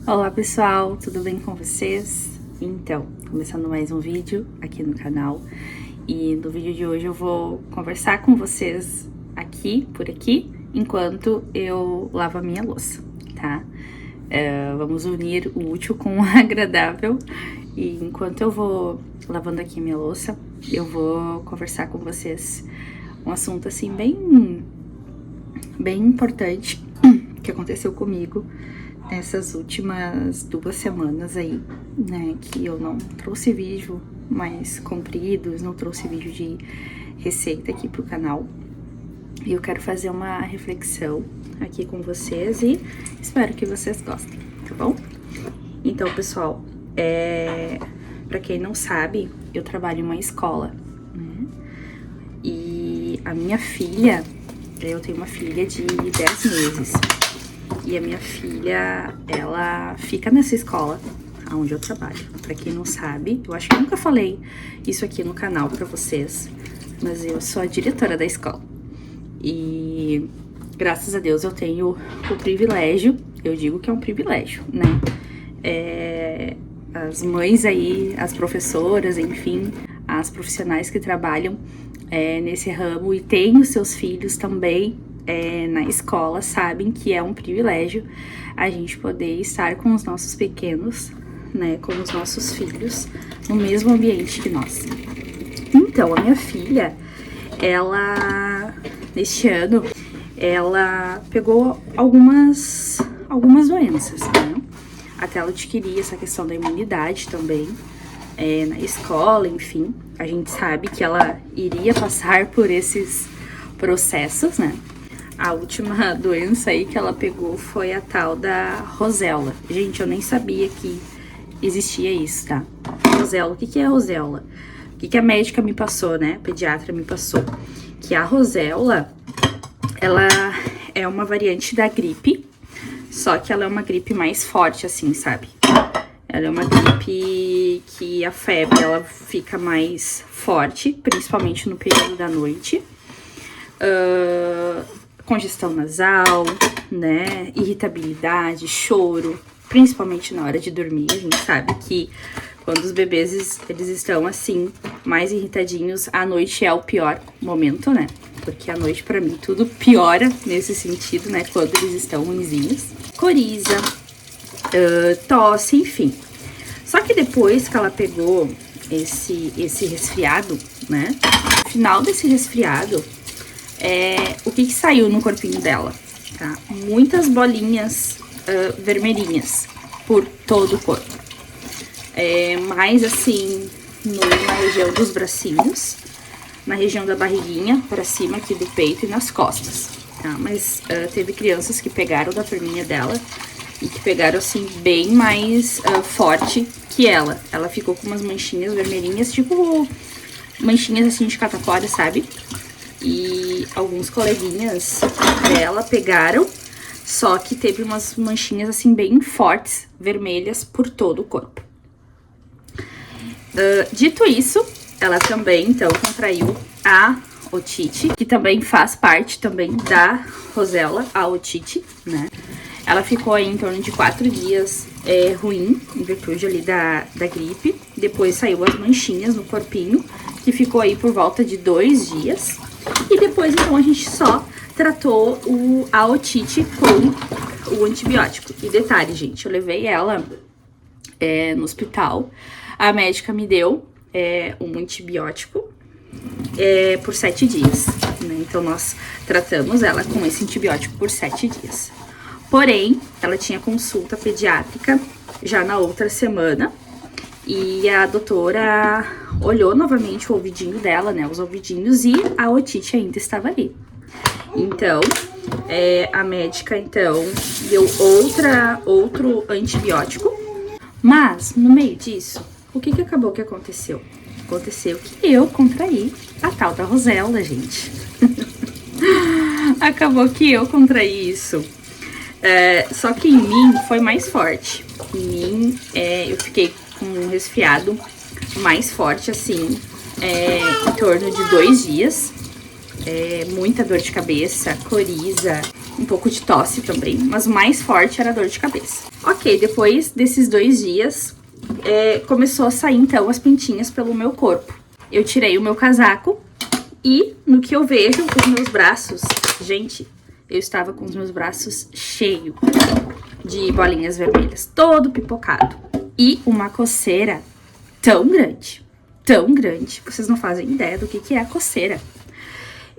Olá pessoal, tudo bem com vocês? Então, começando mais um vídeo aqui no canal. E no vídeo de hoje eu vou conversar com vocês por aqui, enquanto eu lavo a minha louça, tá? Vamos unir o útil com o agradável. E enquanto eu vou lavando aqui a minha louça, eu vou conversar com vocês um assunto assim bem importante que aconteceu comigo nessas últimas 2 semanas aí, né, que eu não trouxe vídeo mais compridos, não trouxe vídeo de receita aqui pro canal. E eu quero fazer uma reflexão aqui com vocês e espero que vocês gostem, tá bom? Então, pessoal, pra quem não sabe, eu trabalho em uma escola, né, e a minha filha, eu tenho uma filha de 10 meses. E a minha filha, ela fica nessa escola onde eu trabalho. Pra quem não sabe, eu acho que eu nunca falei isso aqui no canal pra vocês, mas eu sou a diretora da escola. E graças a Deus eu tenho o privilégio, eu digo que é um privilégio, né? As mães aí, as professoras, enfim, as profissionais que trabalham nesse ramo e têm os seus filhos também na escola, sabem que é um privilégio a gente poder estar com os nossos pequenos, né, com os nossos filhos, no mesmo ambiente que nós. Então, a minha filha, neste ano, ela pegou algumas doenças, né? Até ela adquirir essa questão da imunidade também, na escola, enfim. A gente sabe que ela iria passar por esses processos, né? A última doença aí que ela pegou foi a tal da roséola. Gente, eu nem sabia que existia isso, tá? Roséola, o que é a roséola? O que a médica me passou, né? A pediatra me passou. Que a roséola, ela é uma variante da gripe, só que ela é uma gripe mais forte, assim, sabe? Ela é uma gripe que a febre, ela fica mais forte, principalmente no período da noite. Congestão nasal, né, irritabilidade, choro, principalmente na hora de dormir. A gente sabe que quando os bebês, eles estão assim, mais irritadinhos, a noite é o pior momento, né, porque a noite pra mim tudo piora nesse sentido, né, quando eles estão ruinzinhos. Coriza, tosse, enfim. Só que depois que ela pegou esse resfriado, né, no final desse resfriado, o que saiu no corpinho dela, tá? Muitas bolinhas vermelhinhas por todo o corpo. Mais assim, na região dos bracinhos, na região da barriguinha, pra cima aqui do peito e nas costas, tá? Mas teve crianças que pegaram da perninha dela e que pegaram assim, bem mais forte que ela. Ela ficou com umas manchinhas vermelhinhas, tipo manchinhas assim de catapora, sabe? E alguns coleguinhas dela pegaram, só que teve umas manchinhas assim bem fortes, vermelhas por todo o corpo. Dito isso, ela também então contraiu a otite, que também faz parte também da roséola, a otite, né? Ela ficou aí em torno de 4 dias ruim, em virtude ali da gripe. Depois saiu as manchinhas no corpinho, que ficou aí por volta de 2 dias. E depois, então, a gente só tratou a otite com o antibiótico. E detalhe, gente, eu levei ela no hospital. A médica me deu um antibiótico por 7 dias, né? Então, nós tratamos ela com esse antibiótico por 7 dias. Porém, ela tinha consulta pediátrica já na outra semana. E a doutora olhou novamente o ouvidinho dela, né, os ouvidinhos, e a otite ainda estava ali. Então, a médica, então, deu outro antibiótico. Mas, no meio disso, o que acabou que aconteceu? Aconteceu que eu contraí a tal da roséola, gente. Acabou que eu contraí isso. Só que em mim foi mais forte. Em mim, eu fiquei com um resfriado mais forte, assim, em torno de 2 dias. Muita dor de cabeça, coriza, um pouco de tosse também, mas o mais forte era a dor de cabeça. Ok, depois desses 2 dias, começou a sair então as pintinhas pelo meu corpo. Eu tirei o meu casaco e no que eu vejo, os meus braços, gente, eu estava com os meus braços cheios de bolinhas vermelhas, todo pipocado. E uma coceira tão grande, vocês não fazem ideia do que é a coceira.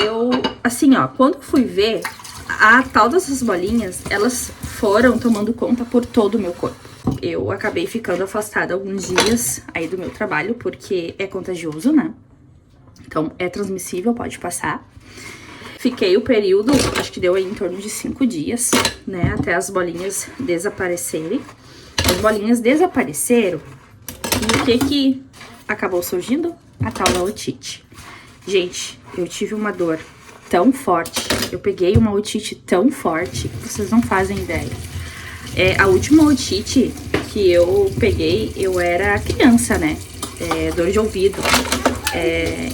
Eu, assim, ó, quando fui ver, a tal dessas bolinhas, elas foram tomando conta por todo o meu corpo. Eu acabei ficando afastada alguns dias aí do meu trabalho, porque é contagioso, né? Então, é transmissível, pode passar. Fiquei o período, acho que deu aí em torno de 5 dias, né? Até as bolinhas desaparecerem. As bolinhas desapareceram e o que acabou surgindo? A tal da otite. Gente, eu tive uma dor tão forte, eu peguei uma otite tão forte, que vocês não fazem ideia. A última otite que eu peguei, eu era criança, né? Dor de ouvido.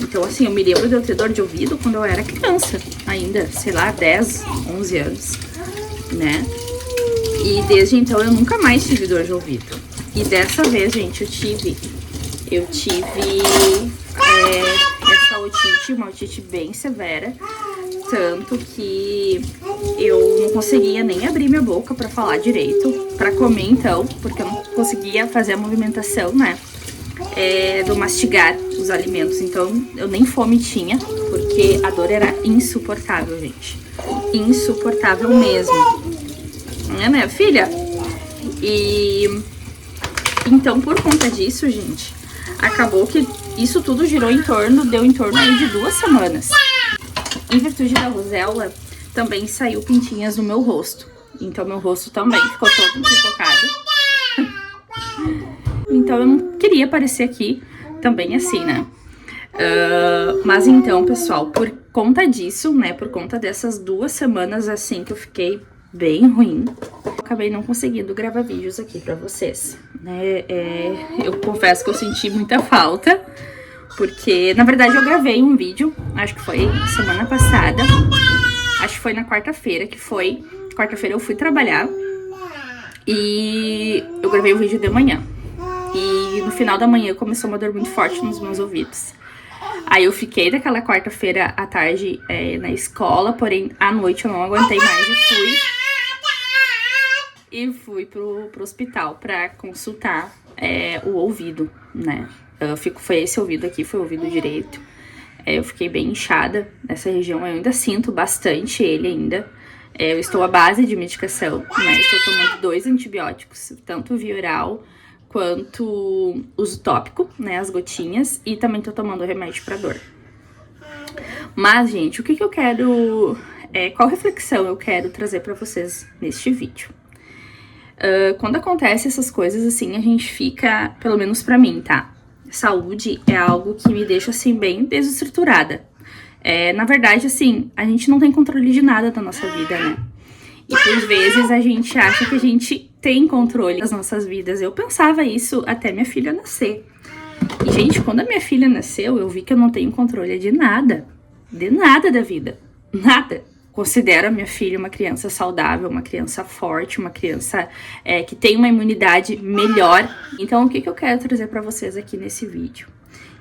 Então, assim, eu me lembro de eu ter dor de ouvido quando eu era criança ainda, sei lá, 10, 11 anos, né? E desde então eu nunca mais tive dor de ouvido. E dessa vez, gente, eu tive essa otite, uma otite bem severa, tanto que eu não conseguia nem abrir minha boca pra falar direito, pra comer então, porque eu não conseguia fazer a movimentação, né, do mastigar os alimentos, então eu nem fome tinha, porque a dor era insuportável, gente, insuportável mesmo, né, filha? E então, por conta disso, gente, acabou que isso tudo deu em torno aí de 2 semanas. Em virtude da rosela, também saiu pintinhas no meu rosto. Então, meu rosto também ficou todo pipocado. Então, eu não queria aparecer aqui também assim, né? Mas então, pessoal, por conta disso, né? Por conta dessas 2 semanas assim que eu fiquei bem ruim, eu acabei não conseguindo gravar vídeos aqui pra vocês, né? Eu confesso que eu senti muita falta, porque, na verdade, eu gravei um vídeo, acho que foi semana passada, acho que foi na quarta-feira, quarta-feira eu fui trabalhar, e eu gravei o vídeo de manhã, e no final da manhã começou uma dor muito forte nos meus ouvidos. Aí eu fiquei daquela quarta-feira à tarde na escola, porém à noite eu não aguentei mais e fui pro hospital pra consultar o ouvido, né? Foi esse ouvido aqui, foi o ouvido direito. Eu fiquei bem inchada nessa região, eu ainda sinto bastante ele ainda. Eu estou à base de medicação, né? Estou tomando 2 antibióticos, tanto via oral quanto uso tópico, né? As gotinhas, e também tô tomando remédio pra dor. Mas, gente, o que eu quero... qual reflexão eu quero trazer pra vocês neste vídeo? Quando acontece essas coisas, assim, a gente fica, pelo menos pra mim, tá? Saúde é algo que me deixa, assim, bem desestruturada. Na verdade, assim, a gente não tem controle de nada da nossa vida, né? E por vezes a gente acha que a gente tem controle das nossas vidas. Eu pensava isso até minha filha nascer. E, gente, quando a minha filha nasceu, eu vi que eu não tenho controle de nada da vida. Nada. Considero a minha filha uma criança saudável, uma criança forte, uma criança que tem uma imunidade melhor. Então, o que eu quero trazer para vocês aqui nesse vídeo?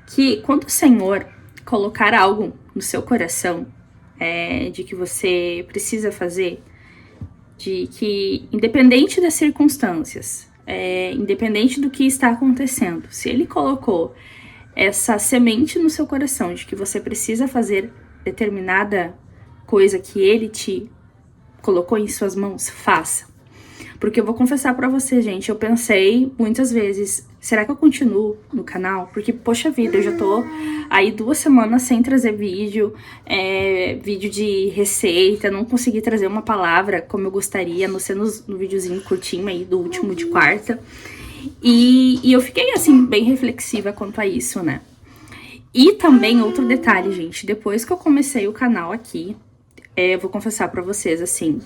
Que quando o Senhor colocar algo no seu coração de que você precisa fazer, de que, independente das circunstâncias, independente do que está acontecendo, se Ele colocou essa semente no seu coração de que você precisa fazer determinada coisa que Ele te colocou em suas mãos, faça. Porque eu vou confessar pra você, gente, eu pensei muitas vezes, será que eu continuo no canal? Porque, poxa vida, eu já tô aí 2 semanas sem trazer vídeo de receita, não consegui trazer uma palavra como eu gostaria, não ser no videozinho curtinho aí do último de quarta. E eu fiquei, assim, bem reflexiva quanto a isso, né? E também outro detalhe, gente, depois que eu comecei o canal aqui, eu vou confessar pra vocês, assim,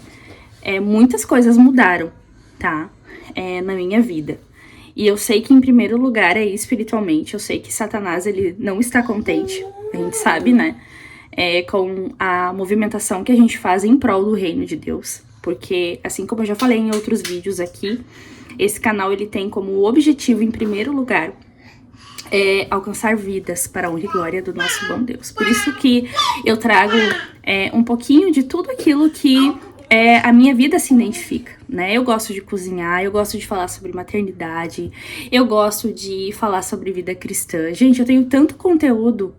muitas coisas mudaram, tá? Na minha vida. E eu sei que, em primeiro lugar, espiritualmente. Eu sei que Satanás, ele não está contente. A gente sabe, né? com a movimentação que a gente faz em prol do reino de Deus. Porque, assim como eu já falei em outros vídeos aqui, esse canal ele tem como objetivo, em primeiro lugar, alcançar vidas para a honra e glória do nosso bom Deus. Por isso que eu trago um pouquinho de tudo aquilo que a minha vida se identifica, né? Eu gosto de cozinhar, eu gosto de falar sobre maternidade, eu gosto de falar sobre vida cristã. Gente, eu tenho tanto conteúdo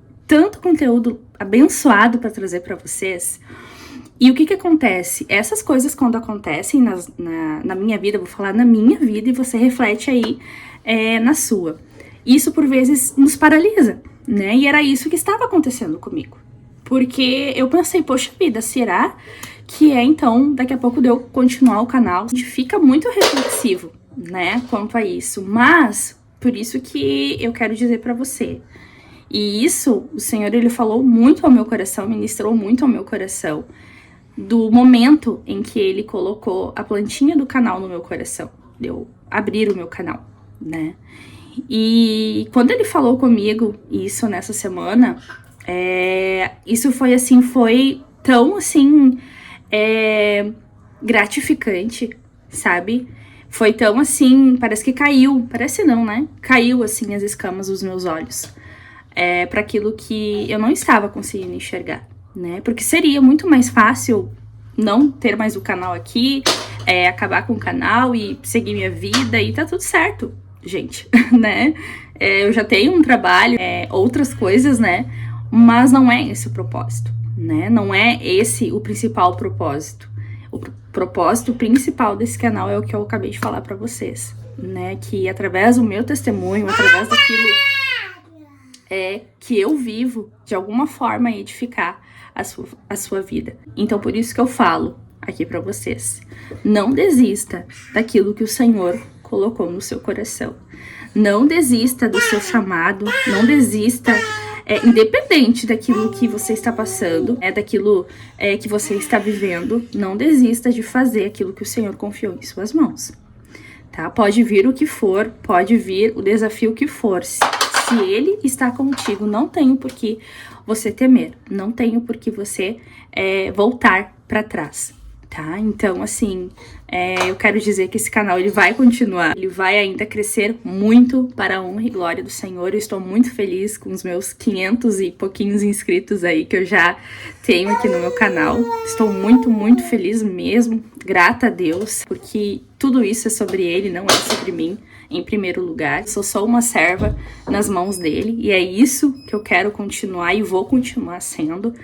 abençoado para trazer para vocês. E o que acontece? Essas coisas, quando acontecem na minha vida, eu vou falar na minha vida e você reflete aí na sua. Isso, por vezes, nos paralisa, né? E era isso que estava acontecendo comigo. Porque eu pensei, poxa vida, será que então, daqui a pouco de eu continuar o canal? A gente fica muito reflexivo, né, quanto a isso. Mas, por isso que eu quero dizer pra você. E isso, o Senhor, ele falou muito ao meu coração, ministrou muito ao meu coração, do momento em que ele colocou a plantinha do canal no meu coração, de eu abrir o meu canal, né? E quando ele falou comigo isso nessa semana, isso foi assim, foi tão assim, gratificante, sabe? Foi tão assim, parece que caiu, parece não, né? Caiu assim as escamas dos meus olhos, para aquilo que eu não estava conseguindo enxergar, né? Porque seria muito mais fácil não ter mais o canal aqui, acabar com o canal e seguir minha vida e tá tudo certo, gente, né? Eu já tenho um trabalho, outras coisas, né? Mas não é esse o propósito, né? Não é esse o principal propósito. O propósito principal desse canal é o que eu acabei de falar pra vocês, né? Que através do meu testemunho, através daquilo que eu vivo, de alguma forma edificar a sua vida. Então, por isso que eu falo aqui pra vocês. Não desista daquilo que o Senhor colocou no seu coração. Não desista do seu chamado, não desista, independente daquilo que você está passando, daquilo que você está vivendo, não desista de fazer aquilo que o Senhor confiou em suas mãos, tá? Pode vir o que for, pode vir o desafio que for. Se Ele está contigo, não tenho por que você temer, não tenho por que você voltar para trás, tá? Então, assim, eu quero dizer que esse canal, ele vai continuar, ele vai ainda crescer muito para a honra e glória do Senhor. Eu estou muito feliz com os meus 500 e pouquinhos inscritos aí que eu já tenho aqui no meu canal. Estou muito, muito feliz mesmo, grata a Deus, porque tudo isso é sobre Ele, não é sobre mim, em primeiro lugar. Sou só uma serva nas mãos dele, e é isso que eu quero continuar e vou continuar sendo.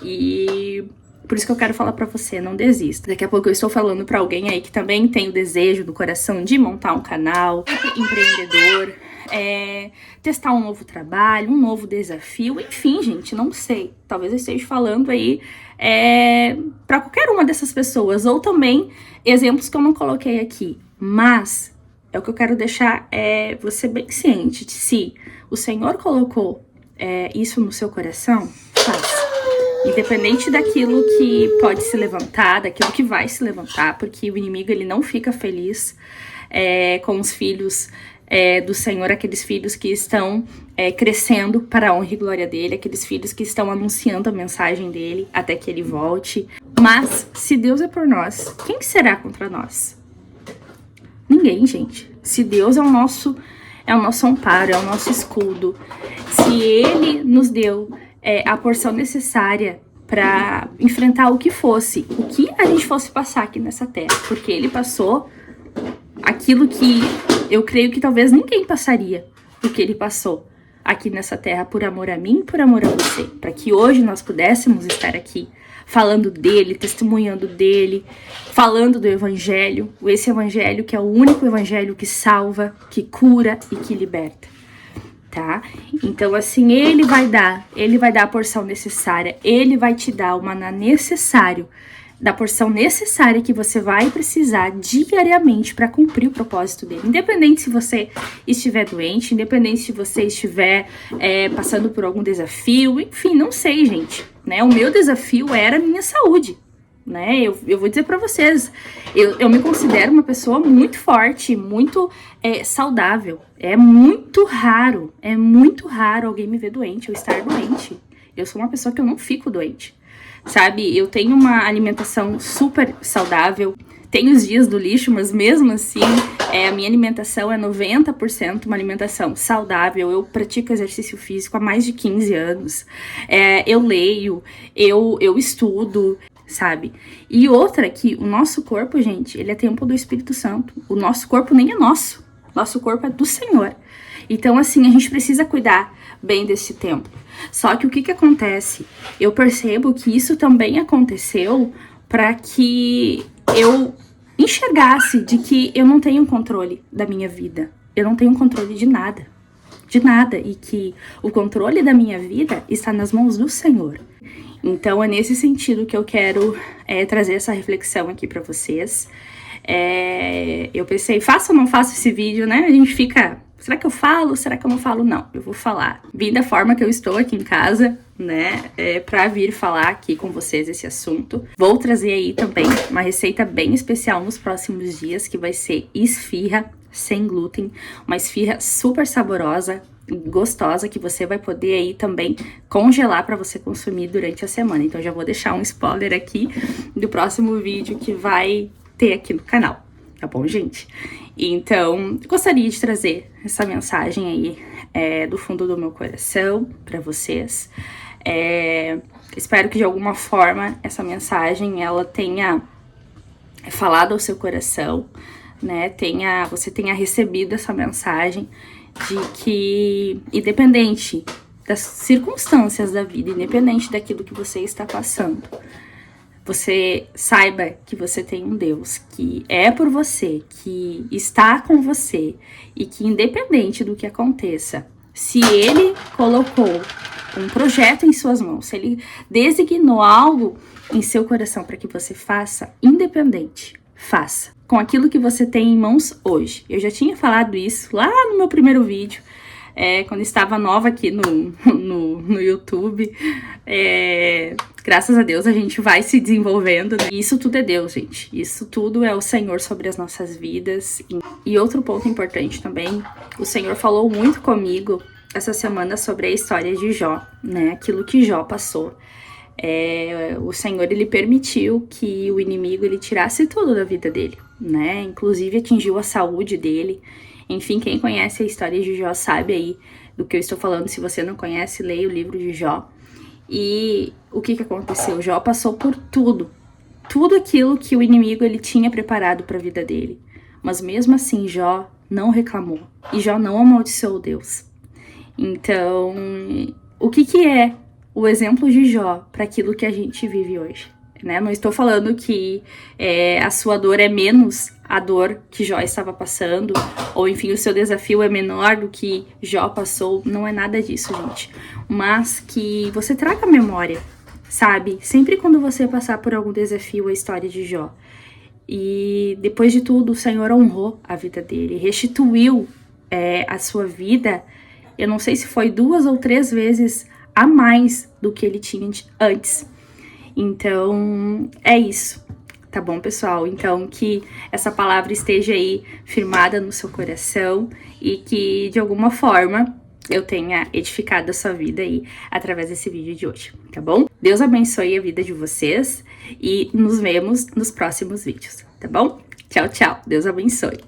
E por isso que eu quero falar pra você, não desista. Daqui a pouco eu estou falando pra alguém aí que também tem o desejo do coração de montar um canal, empreendedor, testar um novo trabalho, um novo desafio, enfim, gente, não sei. Talvez eu esteja falando aí pra qualquer uma dessas pessoas, ou também exemplos que eu não coloquei aqui. Mas o que eu quero deixar você bem ciente de se o Senhor colocou isso no seu coração, faça. Independente daquilo que pode se levantar, daquilo que vai se levantar, porque o inimigo, ele não fica feliz com os filhos do Senhor, aqueles filhos que estão crescendo para a honra e glória dele, aqueles filhos que estão anunciando a mensagem dele até que ele volte. Mas, se Deus é por nós, quem será contra nós? Ninguém, gente. Se Deus é o nosso amparo, é o nosso escudo, se Ele nos deu a porção necessária para enfrentar o que a gente fosse passar aqui nessa terra, porque Ele passou aquilo que eu creio que talvez ninguém passaria, o que Ele passou aqui nessa terra por amor a mim e por amor a você, para que hoje nós pudéssemos estar aqui falando dele, testemunhando dele, falando do evangelho, esse evangelho que é o único evangelho que salva, que cura e que liberta, tá? Então, assim, ele vai dar a porção necessária, ele vai te dar o maná necessário, da porção necessária que você vai precisar diariamente para cumprir o propósito dele. Independente se você estiver doente, independente se você estiver passando por algum desafio, enfim, não sei, gente, né? O meu desafio era a minha saúde, né? Eu vou dizer para vocês, eu me considero uma pessoa muito forte, muito saudável. É muito raro alguém me ver doente, eu estar doente. Eu sou uma pessoa que eu não fico doente, sabe? Eu tenho uma alimentação super saudável. Tem os dias do lixo, mas mesmo assim, a minha alimentação é 90% uma alimentação saudável. Eu pratico exercício físico há mais de 15 anos. Eu leio, eu estudo, sabe? E outra que o nosso corpo, gente, ele é templo do Espírito Santo. O nosso corpo nem é nosso. Nosso corpo é do Senhor. Então, assim, a gente precisa cuidar bem desse templo. Só que o que acontece? Eu percebo que isso também aconteceu para que eu enxergasse de que eu não tenho controle da minha vida. Eu não tenho controle de nada. De nada. E que o controle da minha vida está nas mãos do Senhor. Então, é nesse sentido que eu quero trazer essa reflexão aqui para vocês. Eu pensei, faço ou não faço esse vídeo, né? A gente fica... Será que eu falo? Será que eu não falo? Não, eu vou falar. Vim da forma que eu estou aqui em casa, né? Pra vir falar aqui com vocês esse assunto. Vou trazer aí também uma receita bem especial nos próximos dias, que vai ser esfirra sem glúten. Uma esfirra super saborosa, gostosa, que você vai poder aí também congelar para você consumir durante a semana. Então já vou deixar um spoiler aqui do próximo vídeo que vai ter aqui no canal. Tá bom, gente? Então, gostaria de trazer essa mensagem aí do fundo do meu coração para vocês. Espero que de alguma forma essa mensagem ela tenha falado ao seu coração, né? Você tenha recebido essa mensagem de que, independente das circunstâncias da vida, independente daquilo que você está passando, você saiba que você tem um Deus que é por você, que está com você e que independente do que aconteça, se Ele colocou um projeto em suas mãos, se Ele designou algo em seu coração para que você faça, independente, faça. Com aquilo que você tem em mãos hoje. Eu já tinha falado isso lá no meu primeiro vídeo, quando estava nova aqui no YouTube. Graças a Deus a gente vai se desenvolvendo, né? E isso tudo é Deus, gente. Isso tudo é o Senhor sobre as nossas vidas. E outro ponto importante também, o Senhor falou muito comigo essa semana sobre a história de Jó, né? Aquilo que Jó passou. O Senhor, ele permitiu que o inimigo, ele tirasse tudo da vida dele, né? Inclusive atingiu a saúde dele. Enfim, quem conhece a história de Jó sabe aí do que eu estou falando. Se você não conhece, leia o livro de Jó. E o que aconteceu? Jó passou por tudo aquilo que o inimigo ele tinha preparado para a vida dele. Mas mesmo assim, Jó não reclamou. E Jó não amaldiçoou Deus. Então, o que é o exemplo de Jó para aquilo que a gente vive hoje? Né? Não estou falando que a sua dor é menos a dor que Jó estava passando, ou enfim, o seu desafio é menor do que Jó passou. Não é nada disso, gente. Mas que você traga a memória, sabe? Sempre quando você passar por algum desafio, a história de Jó. E depois de tudo, o Senhor honrou a vida dele, restituiu a sua vida. Eu não sei se foi 2 ou 3 vezes a mais do que ele tinha antes. Então, é isso, tá bom, pessoal? Então, que essa palavra esteja aí firmada no seu coração e que, de alguma forma, eu tenha edificado a sua vida aí através desse vídeo de hoje, tá bom? Deus abençoe a vida de vocês e nos vemos nos próximos vídeos, tá bom? Tchau, tchau. Deus abençoe.